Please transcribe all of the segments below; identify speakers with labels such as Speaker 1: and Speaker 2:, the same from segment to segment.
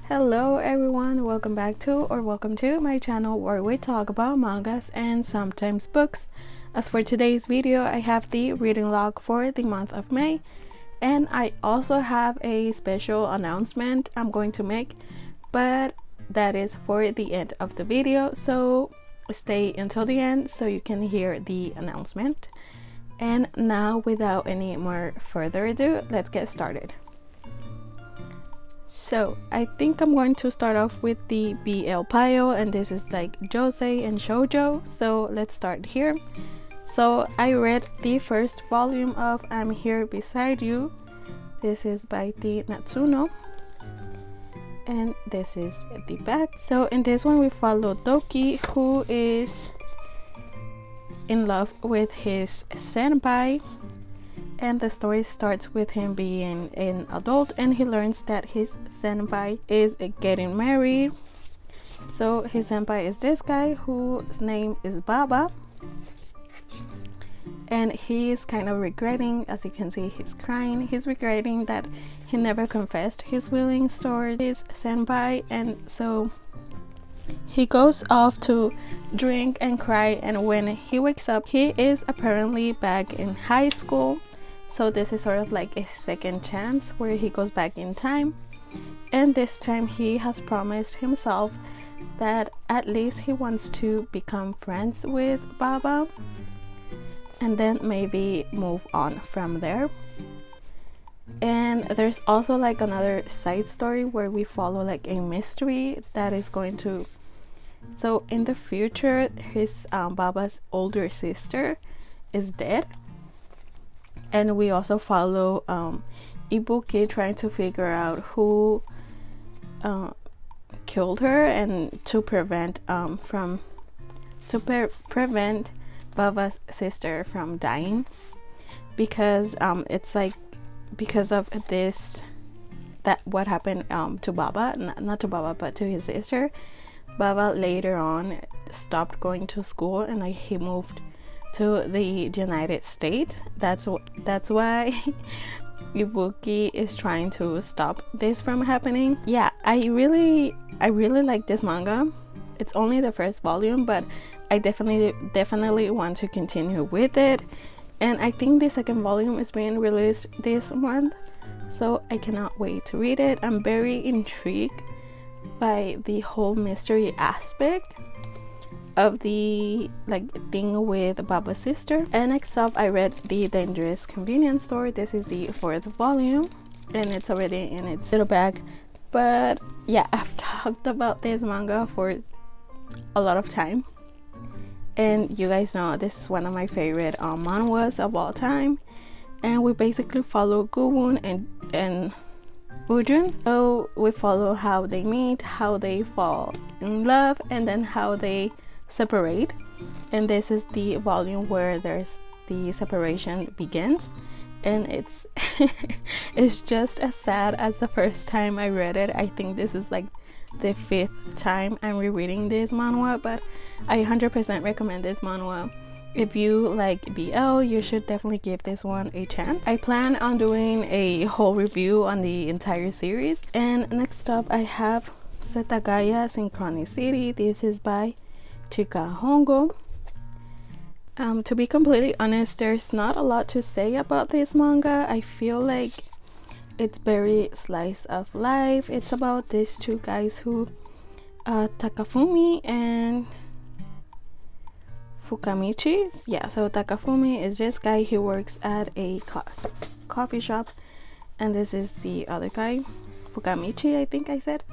Speaker 1: Hello everyone, welcome to my channel where we talk about mangas and sometimes books. As for today's video, I have the reading log for the month of May, and I also have a special announcement I'm going to make, but that is for the end of the video, so stay until the end so you can hear the announcement. And now, without any more further ado, let's get started. So I think I'm going to start off with the BL pile, and this is like josei and shoujo, so let's start here. So I read the first volume of I'm Here Beside You. This is by the Natsuno, and this is the back. So in this one we follow Doki, who is in love with his senpai, and the story starts with him being an adult and he learns that his senpai is getting married. So his senpai is this guy whose name is Baba, and he is kind of regretting, as you can see he's crying, he's regretting that he never confessed his feelings toward his senpai, and so he goes off to drink and cry, and when he wakes up he is apparently back in high school. So this is sort of like a second chance where he goes back in time, and this time he has promised himself that at least he wants to become friends with Baba and then maybe move on from there. And there's also like another side story where we follow like a mystery that is going to, so in the future his Baba's older sister is dead, and we also follow Ibuki trying to figure out who killed her, and to prevent prevent Baba's sister from dying, because it's like because of this, that what happened to Baba, not to Baba but to his sister. Baba later on stopped going to school and like he moved to the United States. That's why Ibuki is trying to stop this from happening. Yeah, I really like this manga. It's only the first volume, but I definitely want to continue with it, and I think the second volume is being released this month, so I cannot wait to read it. I'm very intrigued by the whole mystery aspect of the like thing with Baba's sister. And next up I read The Dangerous Convenience Store. This is the fourth volume and it's already in its little bag, but yeah, I've talked about this manga for a lot of time, and you guys know this is one of my favorite manhwas of all time, and we basically follow Gubun and Ujun. So we follow how they meet, how they fall in love, and then how they separate. And this is the volume where there's the separation begins, and it's it's just as sad as the first time I read it. I think this is like the fifth time I'm rereading this manhwa, but I 100% recommend this manhwa. If you like BL, you should definitely give this one a chance. I plan on doing a whole review on the entire series. And next up I have Setagaya Synchronicity. This is by Chika Hongo. To be completely honest, there's not a lot to say about this manga. I feel like it's very slice of life. It's about these two guys who Takafumi and Fukamichi. Yeah, so Takafumi is this guy who works at a coffee shop, and this is the other guy, Fukamichi, I think I said.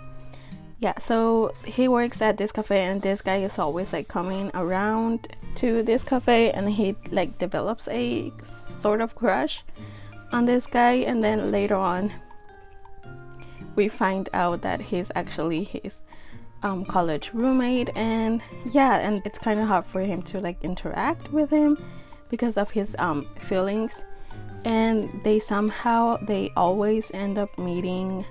Speaker 1: Yeah, so he works at this cafe, and this guy is always like coming around to this cafe, and he like develops a sort of crush on this guy, and then later on we find out that he's actually his college roommate, and yeah, and it's kind of hard for him to like interact with him because of his feelings, and they always end up meeting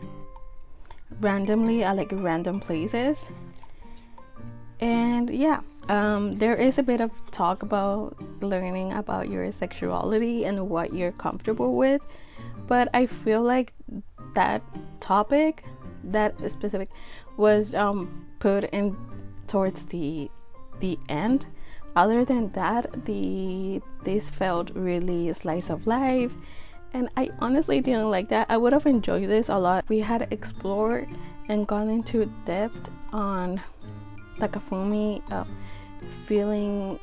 Speaker 1: randomly at like random places. And yeah, there is a bit of talk about learning about your sexuality and what you're comfortable with, but I feel like that topic that specific was put in towards the end. Other than that, this felt really slice of life, and I honestly didn't like that. I would have enjoyed this a lot. We had explored and gone into depth on Takafumi feeling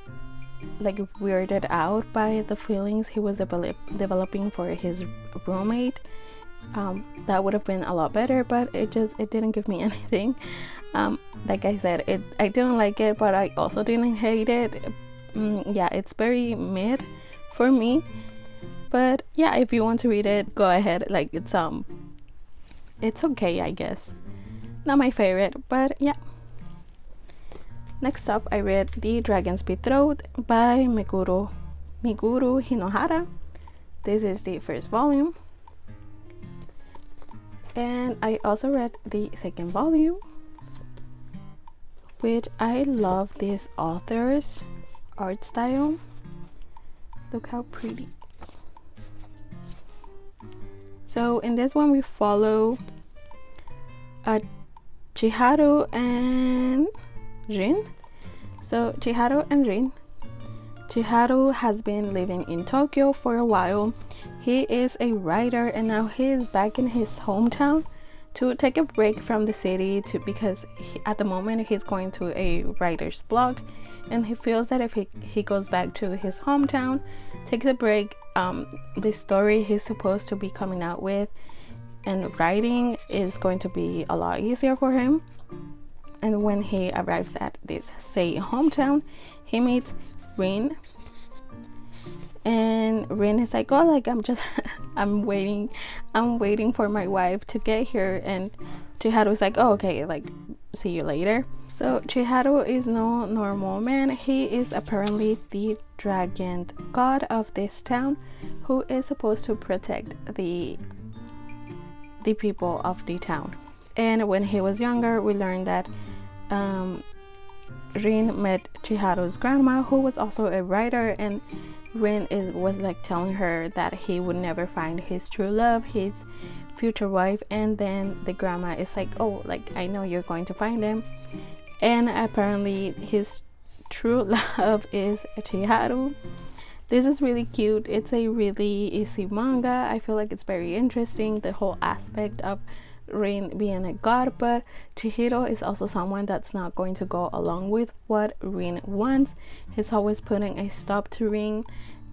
Speaker 1: like weirded out by the feelings he was developing for his roommate. That would have been a lot better, but it didn't give me anything. Like I said, I didn't like it, but I also didn't hate it. Yeah, it's very mid for me, but yeah, if you want to read it, go ahead. Like it's okay, I guess. Not my favorite, but yeah. Next up, I read The Dragon's Betrothed by Meguro Hinohara. This is the first volume. And I also read the second volume, which I love this author's art style. Look how pretty. So in this one we follow Chiharu and Rin. So Chiharu and Rin. Chiharu has been living in Tokyo for a while. He is a writer, and now he is back in his hometown to take a break from the city because at the moment he's going to a writer's block, and he feels that if he goes back to his hometown, takes a break, the story he's supposed to be coming out with and writing is going to be a lot easier for him. And when he arrives at this hometown, he meets Rin, and Rin is like, oh, like I'm waiting for my wife to get here, and Chiharu's like, oh, okay, like see you later. So Chiharu is no normal man. He is apparently the dragon god of this town, who is supposed to protect the people of the town. And when he was younger, we learned that Rin met Chiharu's grandma, who was also a writer, and Rin was like telling her that he would never find his true love, his future wife, and then the grandma is like, oh, like I know you're going to find him. And apparently his true love is Chiharu. This is really cute. It's a really easy manga. I feel like it's very interesting, the whole aspect of Rin being a god, but Chihiro is also someone that's not going to go along with what Rin wants. He's always putting a stop to Rin,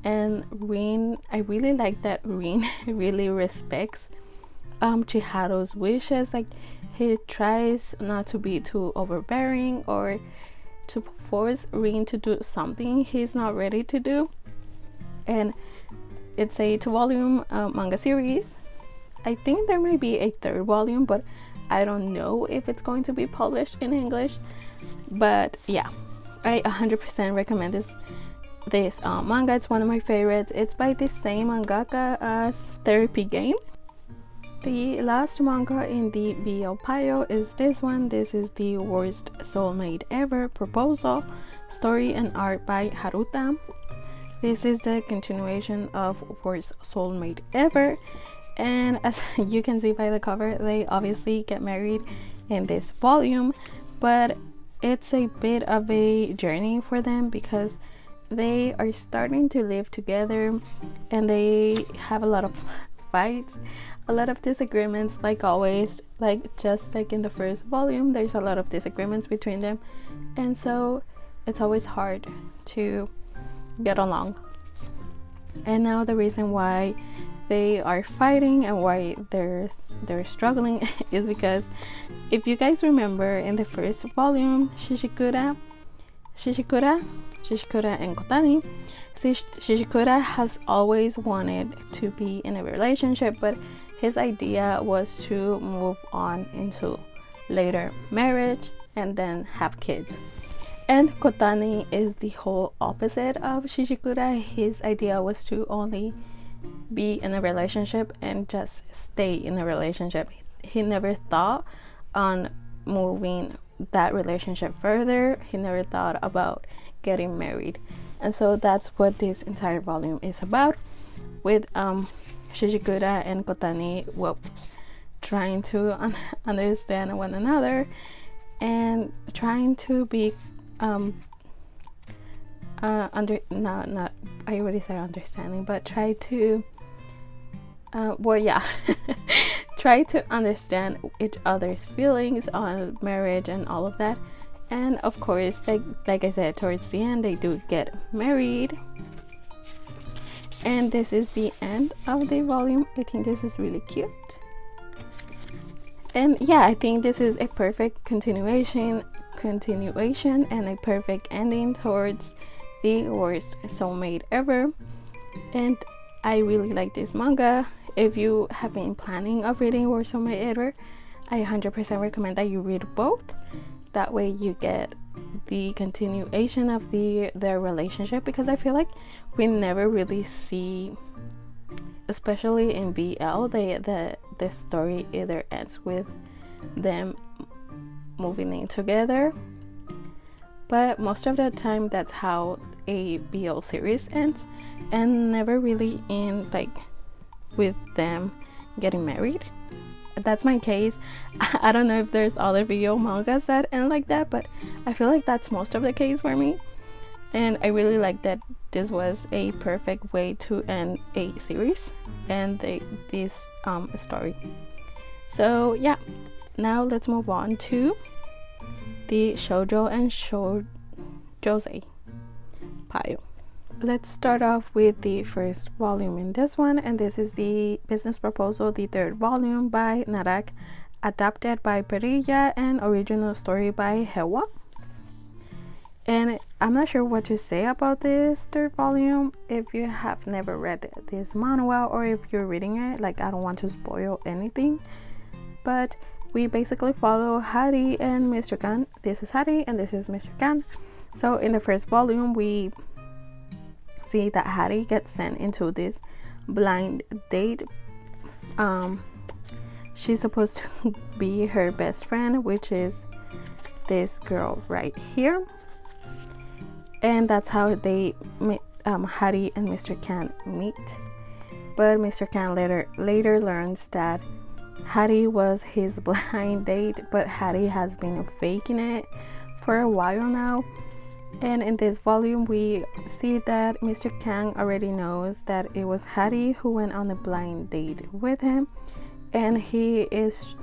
Speaker 1: and Rin, I really like that Rin really respects Chiharu's wishes. Like he tries not to be too overbearing or to force Rin to do something he's not ready to do. And it's a 2-volume manga series. I think there might be a 3rd volume, but I don't know if it's going to be published in English. But yeah, I 100% recommend this manga. It's one of my favorites. It's by the same mangaka as Therapy Game. The last manga in the BL pile is this one. This is The Worst Soulmate Ever Proposal, story and art by Haruta. This is the continuation of Worst Soulmate Ever, and as you can see by the cover, they obviously get married in this volume, but it's a bit of a journey for them because they are starting to live together and they have a lot of fights, a lot of disagreements, like always, like just like in the first volume, there's a lot of disagreements between them, and so it's always hard to get along. And now the reason why they are fighting and why they're struggling is because if you guys remember in the first volume, Shishikura and Kotani, Shishikura has always wanted to be in a relationship, but his idea was to move on into later marriage and then have kids. And Kotani is the whole opposite of Shishikura. His idea was to only be in a relationship and just stay in a relationship. He never thought on moving that relationship further. He never thought about getting married. And so that's what this entire volume is about, with Shishikura and Kotani, well, trying to understand one another and trying to be under not I already said understanding, but try to well, yeah. Try to understand each other's feelings on marriage and all of that. And of course, like I said, towards the end they do get married. And this is the end of the volume. I think this is really cute. And yeah, I think this is a perfect continuation and a perfect ending towards the worst soulmate ever. And I really like this manga. If you have been planning of reading Worst Soulmate Ever, I 100% recommend that you read both. That way you get the continuation of their relationship, because I feel like we never really see, especially in BL, the story either ends with them moving in together, but most of the time that's how a BL series ends, and never really in like with them getting married. That's my case. I don't know if there's other BL mangas that end like that, but I feel like that's most of the case for me. And I really like that this was a perfect way to end a series and this story. So yeah, now let's move on to the shoujo and josei pile. Let's start off with the first volume in this one, and this is the Business Proposal, the third volume by Narak, adapted by Perilla, and original story by Hewa. And I'm not sure what to say about this third volume if you have never read this manhwa, or if you're reading it. Like, I don't want to spoil anything, but we basically follow Hari and Mr. Kan. This is Hari and this is Mr. Kan. So in the first volume, we see that Hari gets sent into this blind date. She's supposed to be her best friend, which is this girl right here, and that's how they Hari and Mr. Kan meet. But Mr. Kan later learns that Hari was his blind date, but Hari has been faking it for a while now. And in this volume, we see that Mr. Kang already knows that it was Hari who went on a blind date with him, and he is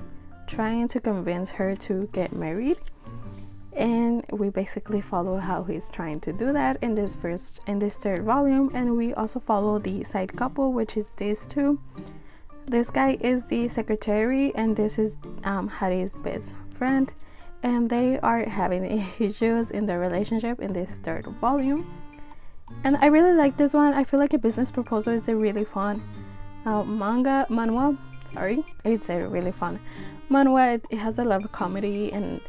Speaker 1: trying to convince her to get married. And we basically follow how he's trying to do that in this third volume. And we also follow the side couple, which is these two. This guy is the secretary, and this is Hari's best friend. And they are having issues in their relationship in this third volume. And I really like this one. I feel like A Business Proposal is a really fun manhwa. It's a really fun manhwa. It has a lot of comedy, and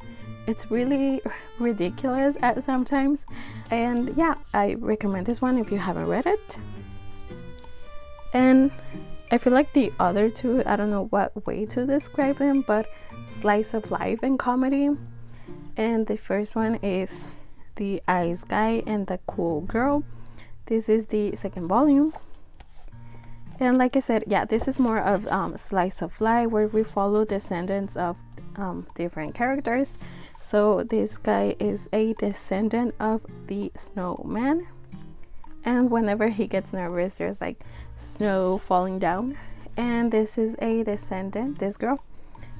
Speaker 1: it's really ridiculous at sometimes. And yeah, I recommend this one if you haven't read it. And I feel like the other two, I don't know what way to describe them, but slice of life and comedy. And the first one is the Ice Guy and the Cool Girl. This is the second volume. And like I said, yeah, this is more of slice of life, where we follow descendants of different characters. So this guy is a descendant of the snowman, and whenever he gets nervous, there's like snow falling down. And this is a descendant, this girl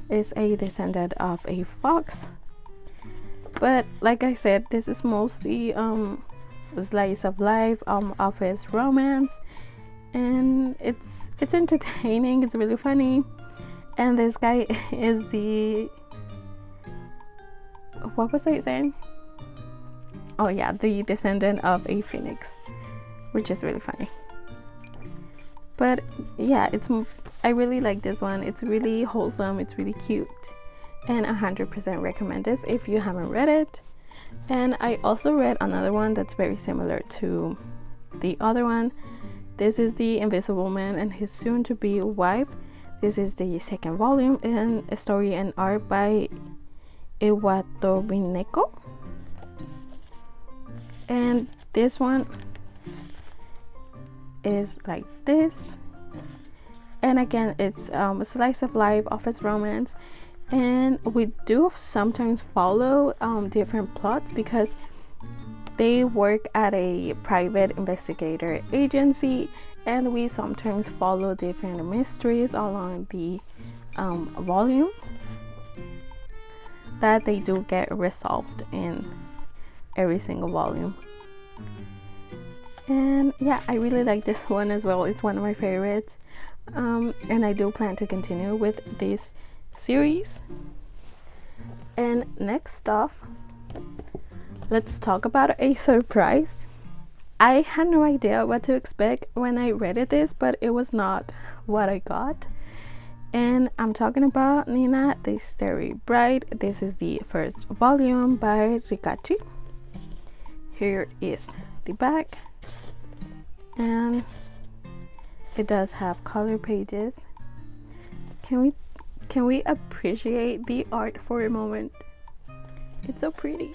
Speaker 1: is a descendant of a fox. But like I said, this is mostly slice of life, office romance, and it's entertaining, it's really funny. And this guy is the, what was I saying? Oh yeah, the descendant of a phoenix, which is really funny. But yeah, I really like this one. It's really wholesome, it's really cute, and 100% recommend this if you haven't read it. And I also read another one that's very similar to the other one. This is The Invisible Man and His Soon-to-Be Wife. This is the second volume, and a story and art by Iwatobineko. And this one is like this, And again, it's a slice of life, office romance, and we do sometimes follow different plots because they work at a private investigator agency, and we sometimes follow different mysteries along the volume that they do get resolved in every single volume. And yeah, I really like this one as well. It's one of my favorites, and I do plan to continue with this series. And next off, let's talk about a surprise. I had no idea what to expect when I read this, but it was not what I got. And I'm talking about Nina the Starry Bride. This is the first volume by Ricachi. Here is the back, and it does have color pages. Can we appreciate the art for a moment? It's so pretty.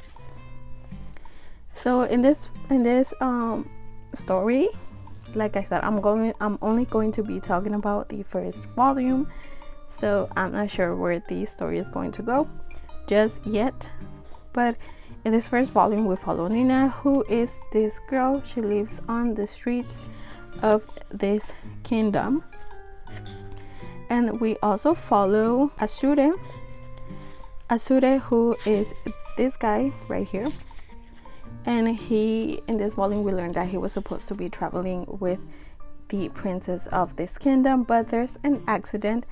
Speaker 1: So in this story, like I said, I'm only going to be talking about the first volume, so I'm not sure where the story is going to go just yet. But in this first volume, we follow Nina, who is this girl. She lives on the streets of this kingdom, and we also follow Asure, who is this guy right here. And in this volume, we learned that he was supposed to be traveling with the princess of this kingdom, but there's an accident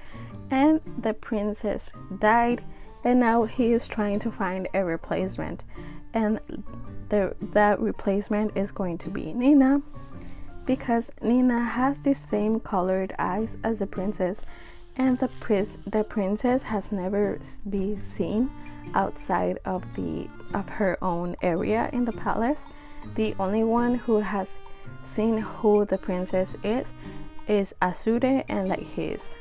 Speaker 1: and the princess died, and now he is trying to find a replacement, and that replacement is going to be Nina, because Nina has the same colored eyes as the princess, and the princess has never been seen outside of her own area in the palace. The only one who has seen who the princess is Asure and like his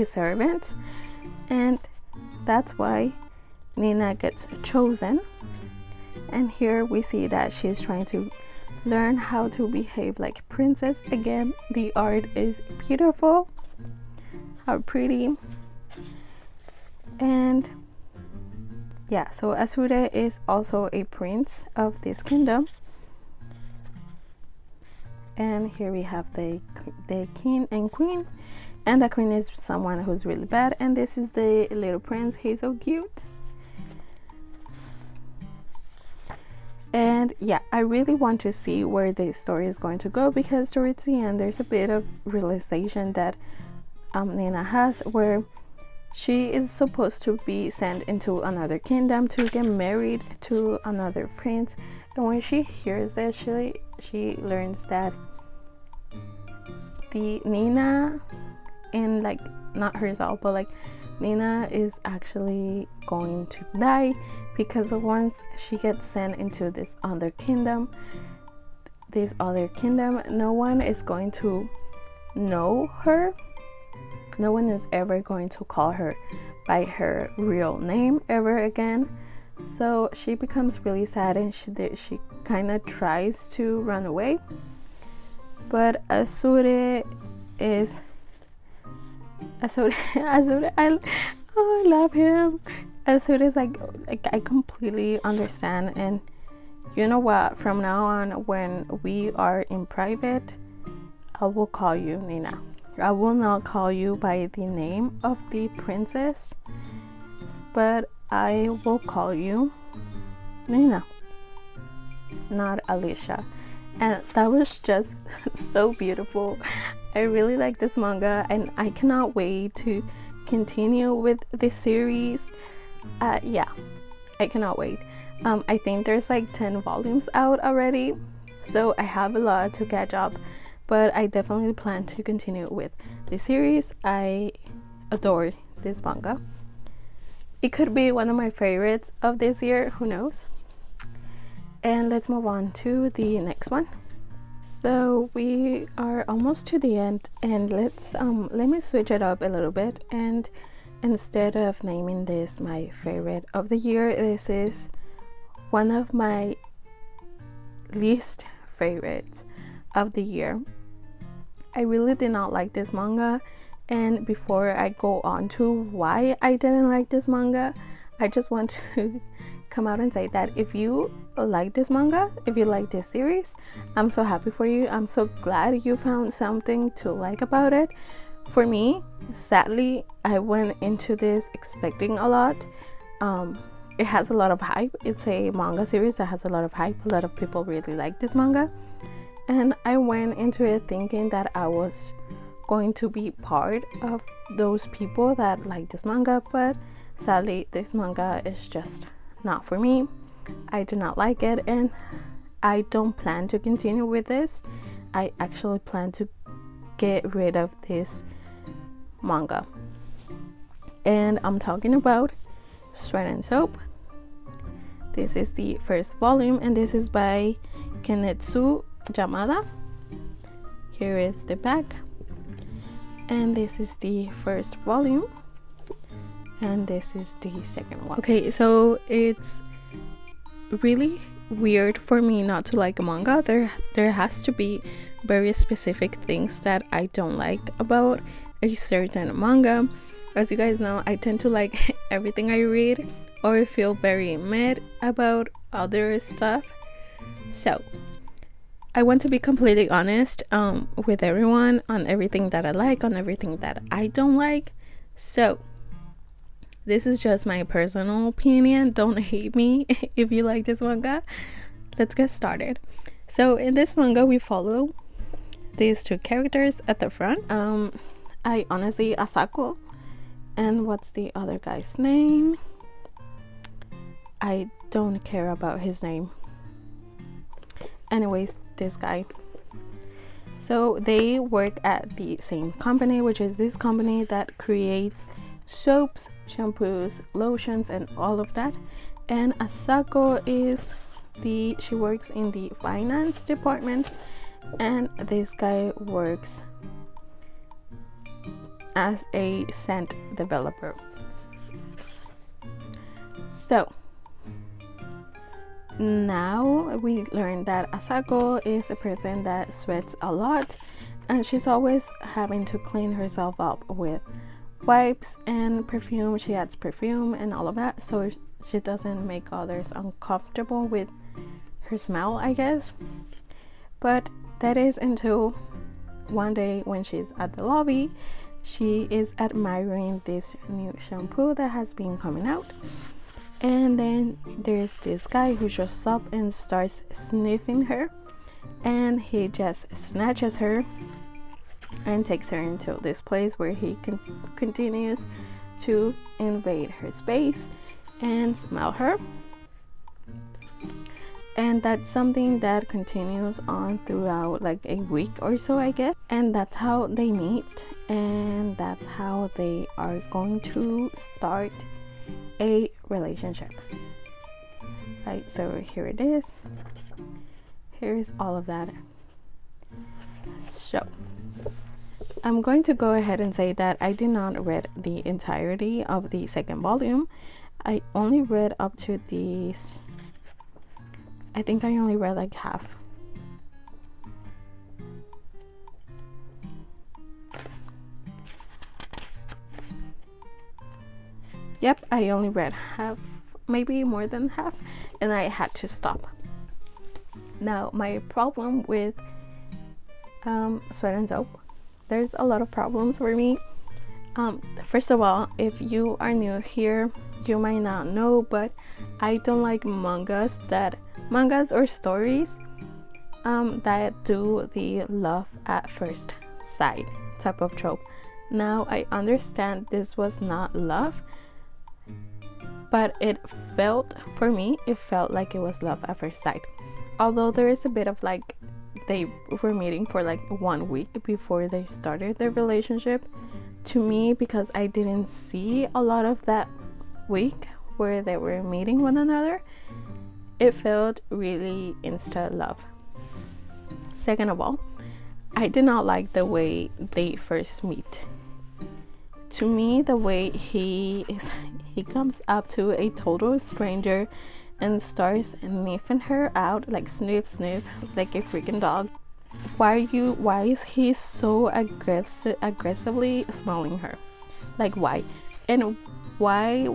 Speaker 1: servants, and that's why Nina gets chosen. And here we see that she's trying to learn how to behave like a princess. Again, the art is beautiful. How pretty. And yeah, so Asure is also a prince of this kingdom. And here we have the king and queen, and the queen is someone who's really bad, and this is the little prince. He's so cute. And yeah, I really want to see where the story is going to go, because towards the end there's a bit of realization that Nina has, where she is supposed to be sent into another kingdom to get married to another prince. And when she hears that, she learns that the Nina, and like not herself, but like Nina is actually going to die, because once she gets sent into this other kingdom, no one is going to know her. No one is ever going to call her by her real name ever again. So she becomes really sad, and she kind of tries to run away. But Asure, I love him. Asure is like I completely understand. And you know what? From now on, when we are in private, I will call you Nina. I will not call you by the name of the princess, but I will call you Nina, not Alicia. And that was just so beautiful. I really like this manga, and I cannot wait to continue with this series. Yeah, I cannot wait. I think there's like 10 volumes out already, so I have a lot to catch up. But I definitely plan to continue with this series. I adore this manga. It could be one of my favorites of this year, who knows? And let's move on to the next one. So we are almost to the end, and let me switch it up a little bit, and instead of naming this my favorite of the year, this is one of my least favorites of the year. I really did not like this manga. And before I go on to why I didn't like this manga, I just want to come out and say that if you like this manga, if you like this series, I'm so happy for you. I'm so glad you found something to like about it. For me, sadly, I went into this expecting a lot. It has a lot of hype. It's a manga series that has a lot of hype. A lot of people really like this manga. And I went into it thinking that I was going to be part of those people that like this manga, but sadly, this manga is just not for me. I do not like it, and I don't plan to continue with this. I actually plan to get rid of this manga, and I'm talking about Sweat and Soap. This is the first volume, and this is by Kenetsu Yamada. Here is the back, and this is the first volume, and this is the second one. Okay, so it's really weird for me not to like a manga. There has to be very specific things that I don't like about a certain manga. As you guys know, I tend to like everything I read, or feel very mad about other stuff. So I want to be completely honest with everyone on everything that I like, on everything that I don't like. So this is just my personal opinion. Don't hate me if you like this manga. Let's get started. So in this manga, we follow these two characters at the front. I honestly, Asako, and what's the other guy's name? I don't care about his name. Anyways, this guy. So they work at the same company, which is this company that creates soaps, shampoos, lotions, and all of that. And Asako she works in the finance department, and this guy works as a scent developer. So now we learn that Asako is a person that sweats a lot, and she's always having to clean herself up with wipes and perfume. She adds perfume and all of that, so she doesn't make others uncomfortable with her smell, I guess. But that is until one day when she's at the lobby, she is admiring this new shampoo that has been coming out, and then there's this guy who shows up and starts sniffing her, and he just snatches her and takes her into this place where he continues to invade her space and smell her. And that's something that continues on throughout like a week or so, I guess. And that's how they meet, and that's how they are going to start a relationship. Right, so here it is. Here's all of that. So I'm going to go ahead and say that I did not read the entirety of the second volume. I only read up to these. I think I only read like half. Yep, I only read half, maybe more than half, and I had to stop. Now, my problem with Sweat and Soap, there's a lot of problems for me. First of all, if you are new here, you might not know, but I don't like mangas or stories that do the love at first sight type of trope. Now, I understand this was not love, but it felt like it was love at first sight. Although there is a bit of like, they were meeting for like 1 week before they started their relationship. To me, because I didn't see a lot of that week where they were meeting one another, it felt really insta love. Second of all, I did not like the way they first meet. To me, the way he comes up to a total stranger and starts sniffing her out, like sniff, like a freaking dog. why is he so aggressively smelling her? Like, why? And why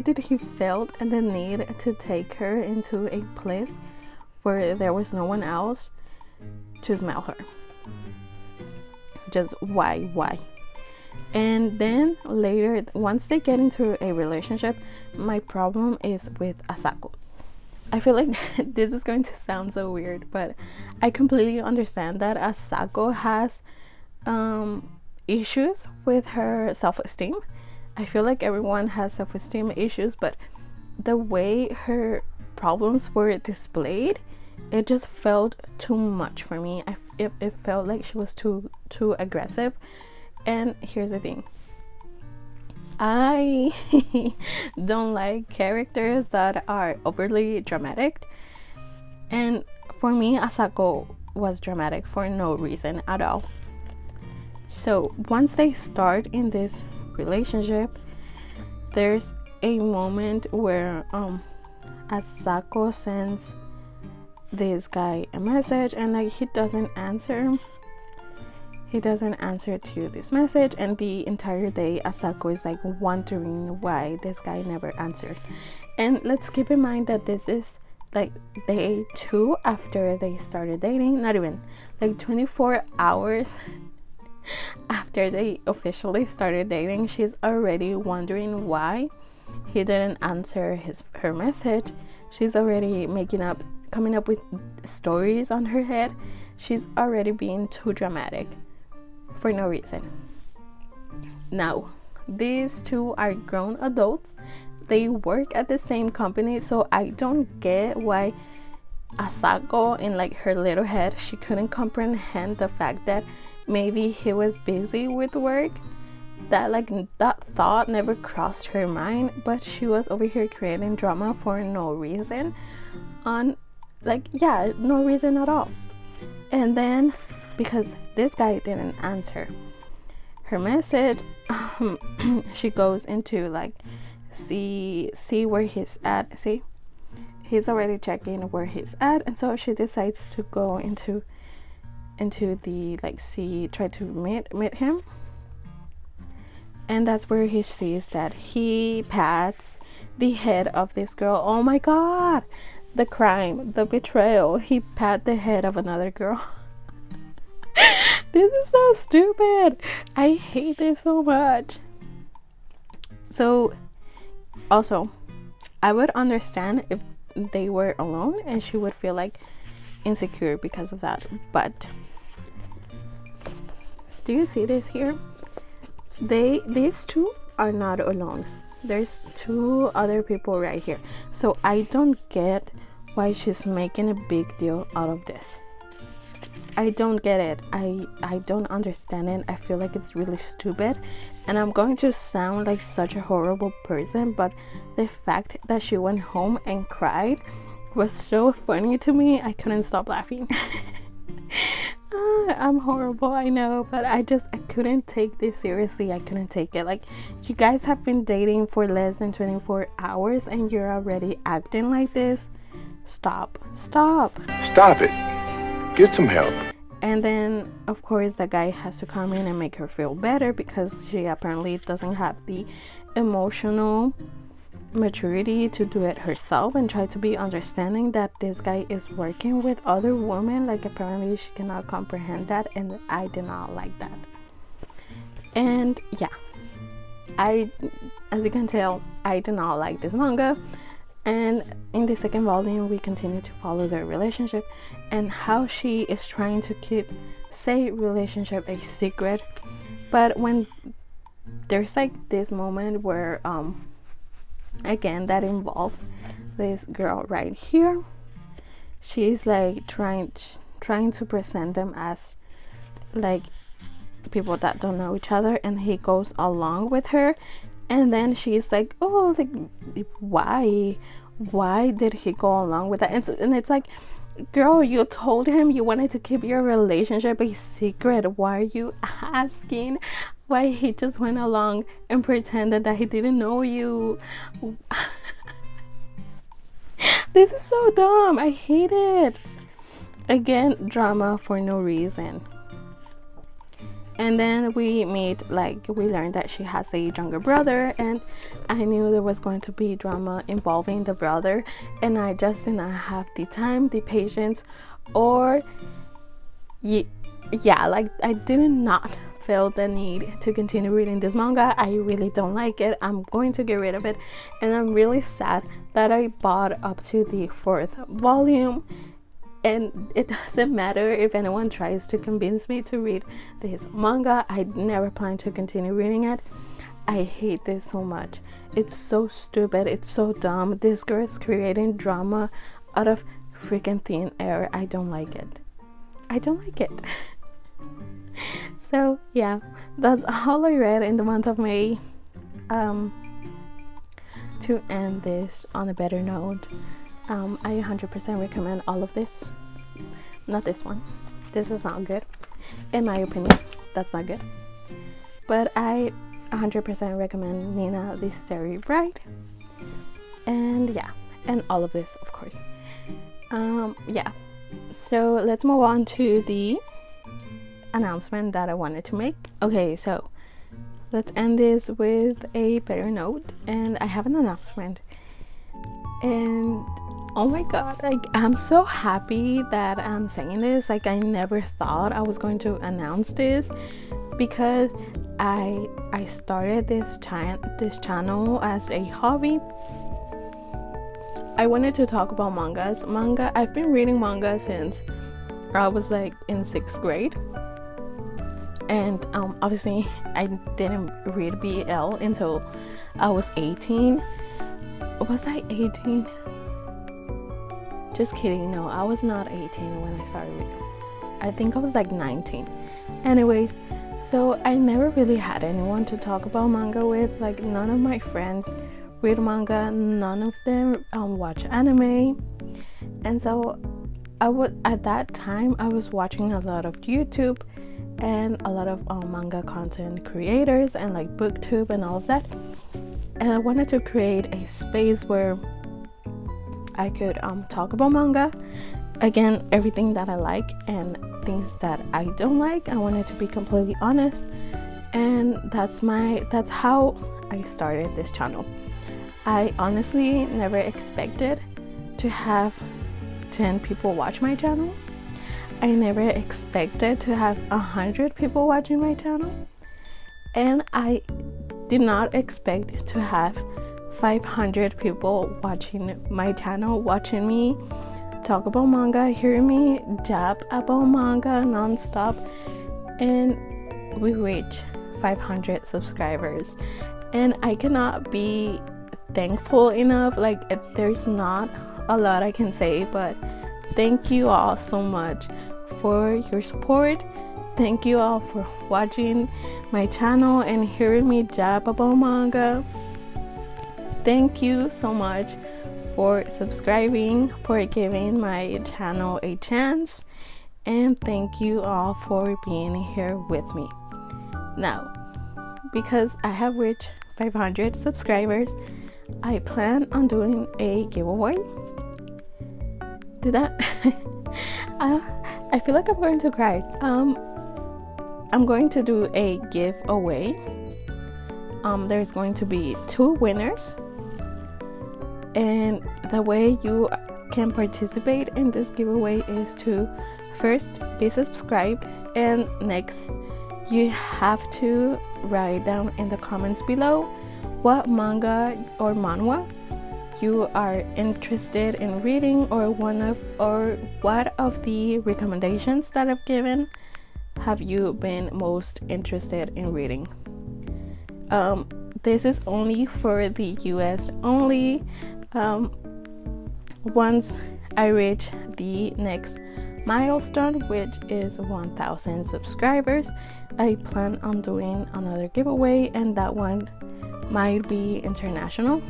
Speaker 1: did he felt the need to take her into a place where there was no one else to smell her? Just why? And then later, once they get into a relationship, my problem is with Asako. I feel like this is going to sound so weird, but I completely understand that Asako has issues with her self-esteem. I feel like everyone has self-esteem issues, but the way her problems were displayed, it just felt too much for me. It felt like she was too aggressive. And here's the thing, I don't like characters that are overly dramatic, and for me Asako was dramatic for no reason at all. So once they start in this relationship, there's a moment where Asako sends this guy a message, and like he doesn't answer to this message, and the entire day Asako is like wondering why this guy never answered. And let's keep in mind that this is like day 2 after they started dating, not even like 24 hours after they officially started dating. She's already wondering why he didn't answer her message. She's already coming up with stories on her head. She's already being too dramatic for no reason. Now, these two are grown adults. They work at the same company, so I don't get why Asako, in like her little head, she couldn't comprehend the fact that maybe he was busy with work. That thought never crossed her mind, but she was over here creating drama for no reason. No reason at all. And then because this guy didn't answer her message, she goes into like see where he's at. See, he's already checking where he's at, and so she decides to go into the try to meet him. And that's where he sees that he pats the head of this girl. Oh my god, the crime, the betrayal. He pat the head of another girl. This is so stupid. I hate this so much. So also, I would understand if they were alone and she would feel like insecure because of that. But do you see this here? These two are not alone. There's 2 other people right here. So I don't get why she's making a big deal out of this. I don't get it. I don't understand it. I feel like it's really stupid, and I'm going to sound like such a horrible person, but the fact that she went home and cried was so funny to me. I couldn't stop laughing. I'm horrible, I know, but I couldn't take this seriously. I couldn't take it. Like, you guys have been dating for less than 24 hours and you're already acting like this. Stop it. Get some help. And then of course the guy has to come in and make her feel better, because she apparently doesn't have the emotional maturity to do it herself and try to be understanding that this guy is working with other women. Like, apparently she cannot comprehend that, and I did not like that. And yeah, as you can tell, I did not like this manga. And in the second volume we continue to follow their relationship and how she is trying to keep relationship a secret. But when there's like this moment where again that involves this girl right here, she's like trying to present them as like people that don't know each other, and he goes along with her. And then she's like, oh, like, why did he go along with that? And it's like, girl, you told him you wanted to keep your relationship a secret. Why are you asking why he just went along and pretended that he didn't know you? This is so dumb. I hate it. again, drama for no reason. And then we learned that she has a younger brother, and I knew there was going to be drama involving the brother, and I just did not have the time, the patience, or I did not feel the need to continue reading this manga. I really don't like it. I'm going to get rid of it, and I'm really sad that I bought up to the 4th volume. And it doesn't matter if anyone tries to convince me to read this manga. I never plan to continue reading it. I hate this so much. It's so stupid. It's so dumb. This girl is creating drama out of freaking thin air. I don't like it. So yeah, that's all I read in the month of May. To end this on a better note, I 100% recommend all of this. Not this one. This is not good. In my opinion, that's not good. But I 100% recommend Nina the Starry Bride. And yeah, and all of this, of course. Yeah. So let's move on to the announcement that I wanted to make. Okay, so let's end this with a better note. And I have an announcement. And oh my god, I'm so happy that I'm saying this. I never thought I was going to announce this, because I started this channel as a hobby. I wanted to talk about manga. I've been reading manga since I was in 6th grade, and obviously I didn't read BL until I was 18. Was I 18? Just kidding. No, I was not 18 when I started reading. I think I was 19. Anyways, so I never really had anyone to talk about manga with. None of my friends read manga. None of them watch anime. And so at that time I was watching a lot of YouTube and a lot of manga content creators and booktube and all of that. And I wanted to create a space where I could talk about manga. Again, everything that I like and things that I don't like. I wanted to be completely honest. And that's how I started this channel. I honestly never expected to have 10 people watch my channel. I never expected to have 100 people watching my channel. And I did not expect to have 500 people watching my channel, watching me talk about manga, hearing me jab about manga non-stop. And we reached 500 subscribers, and I cannot be thankful enough. There's not a lot I can say, but thank you all so much for your support. Thank you all for watching my channel and hearing me jab about manga. Thank you so much for subscribing, for giving my channel a chance, and thank you all for being here with me. Now, because I have reached 500 subscribers, I plan on doing a giveaway. Did that? I feel like I'm going to cry. I'm going to do a giveaway. There's going to be 2 winners, and the way you can participate in this giveaway is to first be subscribed, and next you have to write down in the comments below what manga or manhwa you are interested in reading, or what of the recommendations that I've given have you been most interested in reading. This is only for the US only. Once I reach the next milestone, which is 1,000 subscribers, I plan on doing another giveaway, and that one might be international.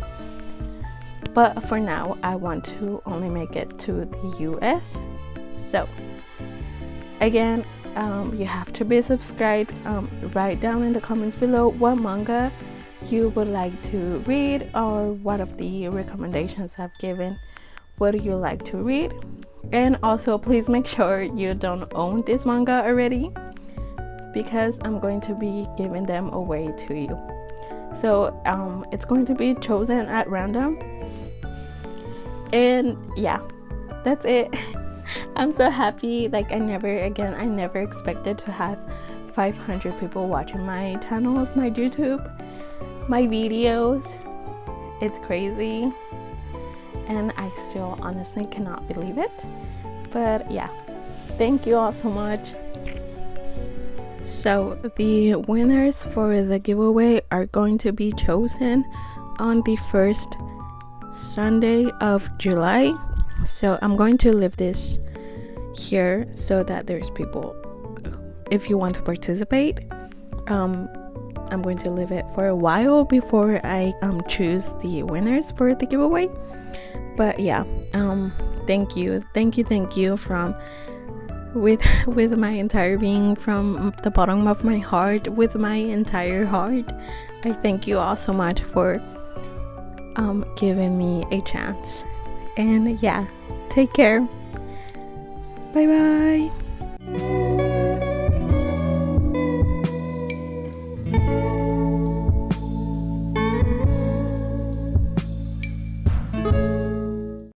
Speaker 1: But for now, I want to only make it to the US. So again, you have to be subscribed. Write down in the comments below what manga you would like to read, or what of the recommendations I've given would you like to read. And also please make sure you don't own this manga already, because I'm going to be giving them away to you. So it's going to be chosen at random. And yeah, that's it. I'm so happy. Like I never expected to have 500 people watching my channels, my YouTube, my videos. It's crazy, and I still honestly cannot believe it. But yeah, thank you all so much. So the winners for the giveaway are going to be chosen on the first Sunday of July. So I'm going to leave this here so that there's people, if you want to participate. I'm going to leave it for a while before I choose the winners for the giveaway. But yeah, thank you from with my entire being, from the bottom of my heart, with my entire heart. I thank you all so much for giving me a chance. And yeah, take care. Bye bye.